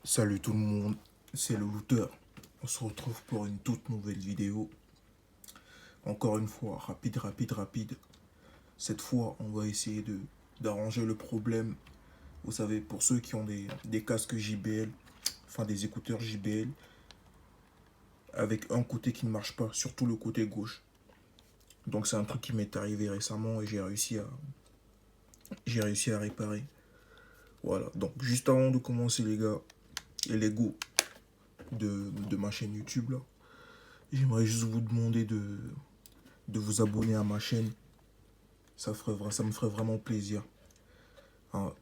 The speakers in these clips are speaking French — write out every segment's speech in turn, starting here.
Salut tout le monde, c'est le looter. On se retrouve pour une toute nouvelle vidéo. Encore une fois, rapide. Cette fois, on va essayer d'arranger le problème. Vous savez, pour ceux qui ont des casques JBL, enfin des écouteurs JBL, avec un côté qui ne marche pas, surtout le côté gauche. Donc c'est un truc qui m'est arrivé récemment et j'ai réussi à réparer. Voilà, donc juste avant de commencer les gars, et les go de ma chaîne YouTube là, j'aimerais juste vous demander de vous abonner à ma chaîne. Ça me ferait vraiment plaisir. Hein.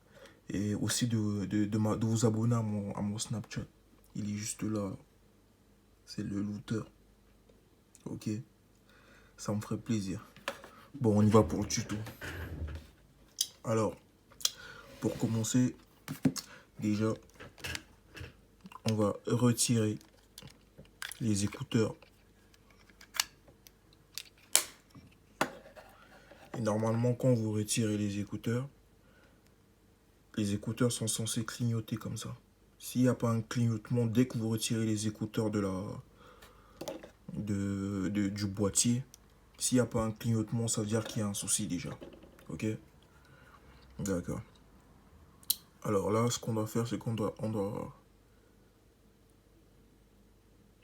Et aussi de vous abonner à mon Snapchat. Il est juste là. C'est le looter. Ok. Ça me ferait plaisir. Bon, on y va pour le tuto. Alors, pour commencer, déjà, on va retirer les écouteurs. Et normalement, quand vous retirez les écouteurs sont censés clignoter comme ça. S'il n'y a pas un clignotement, dès que vous retirez les écouteurs du boîtier, s'il n'y a pas un clignotement, ça veut dire qu'il y a un souci déjà. Ok? D'accord. Alors là, ce qu'on doit faire, c'est on doit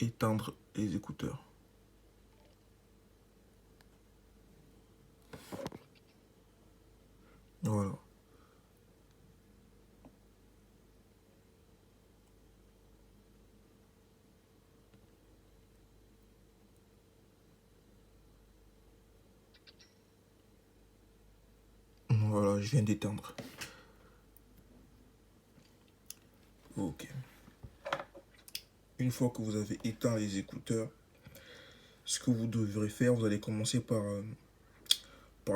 éteindre les écouteurs. Voilà. Voilà, je viens d'éteindre. Ok. Une fois que vous avez éteint les écouteurs, ce que vous devrez faire, vous allez commencer par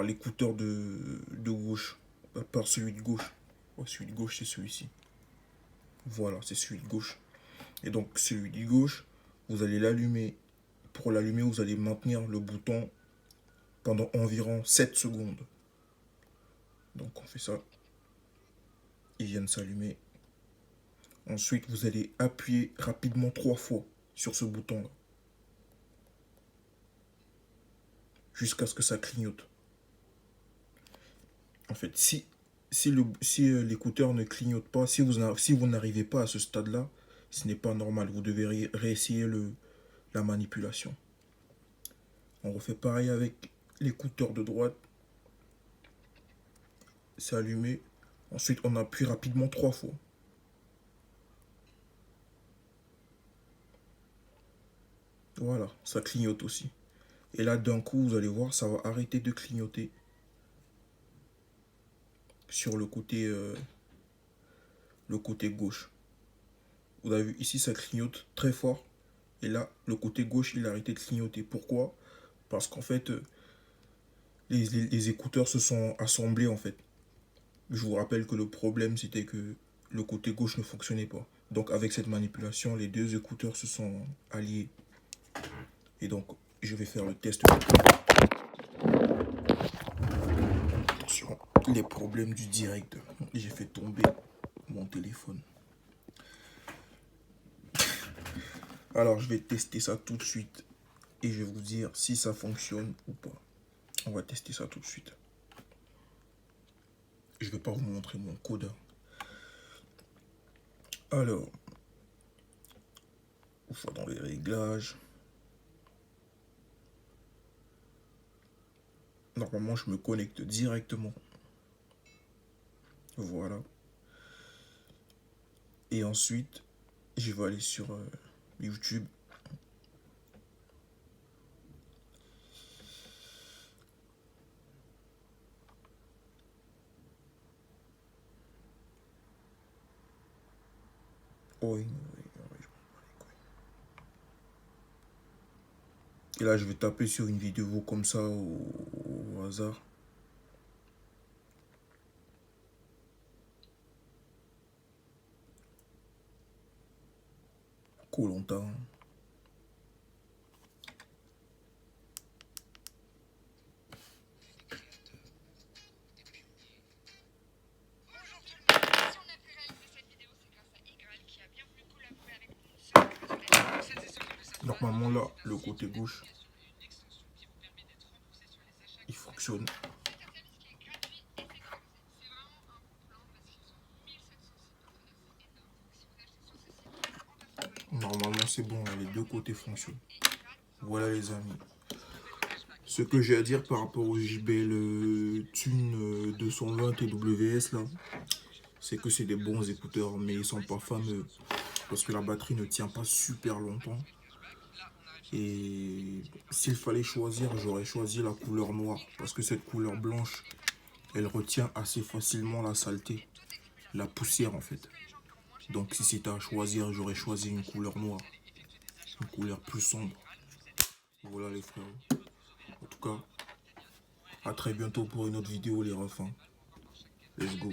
l'écouteur de gauche. Par celui de gauche. Ouais, celui de gauche, c'est celui-ci. Voilà, c'est celui de gauche. Et donc, celui de gauche, vous allez l'allumer. Pour l'allumer, vous allez maintenir le bouton pendant environ 7 secondes. Donc, on fait ça. Il vient de s'allumer. Ensuite, vous allez appuyer rapidement 3 fois sur ce bouton-là. Jusqu'à ce que ça clignote. En fait, si l'écouteur ne clignote pas, si vous n'arrivez pas à ce stade-là, ce n'est pas normal. Vous devez réessayer la manipulation. On refait pareil avec l'écouteur de droite. C'est allumé. Ensuite, on appuie rapidement 3 fois. Voilà, ça clignote aussi. Et là, d'un coup, vous allez voir, ça va arrêter de clignoter sur le côté gauche. Vous avez vu, ici, ça clignote très fort. Et là, le côté gauche, il a arrêté de clignoter. Pourquoi? Parce qu'en fait, les écouteurs se sont assemblés, en fait. Je vous rappelle que le problème, c'était que le côté gauche ne fonctionnait pas. Donc, avec cette manipulation, les deux écouteurs se sont alliés. Et donc, je vais faire le test. Attention, les problèmes du direct. J'ai fait tomber mon téléphone. Alors, je vais tester ça tout de suite. Et je vais vous dire si ça fonctionne ou pas. On va tester ça tout de suite. Je ne vais pas vous montrer mon code. Alors, on va dans les réglages. Normalement, je me connecte directement. Voilà. Et ensuite, je vais aller sur YouTube. Oui. Et là, je vais taper sur une vidéo comme ça au hasard. Koh-Lanta. Normalement là, le côté gauche, il fonctionne. Normalement c'est bon, les deux côtés fonctionnent. Voilà les amis. Ce que j'ai à dire par rapport au JBL Tune 220 TWS là, c'est que c'est des bons écouteurs, mais ils sont pas fameux. Parce que la batterie ne tient pas super longtemps. Et s'il fallait choisir, j'aurais choisi la couleur noire. Parce que cette couleur blanche, elle retient assez facilement la saleté, la poussière en fait. Donc si c'était à choisir, j'aurais choisi une couleur noire. Une couleur plus sombre. Voilà les frères. En tout cas, à très bientôt pour une autre vidéo les refs. Let's go.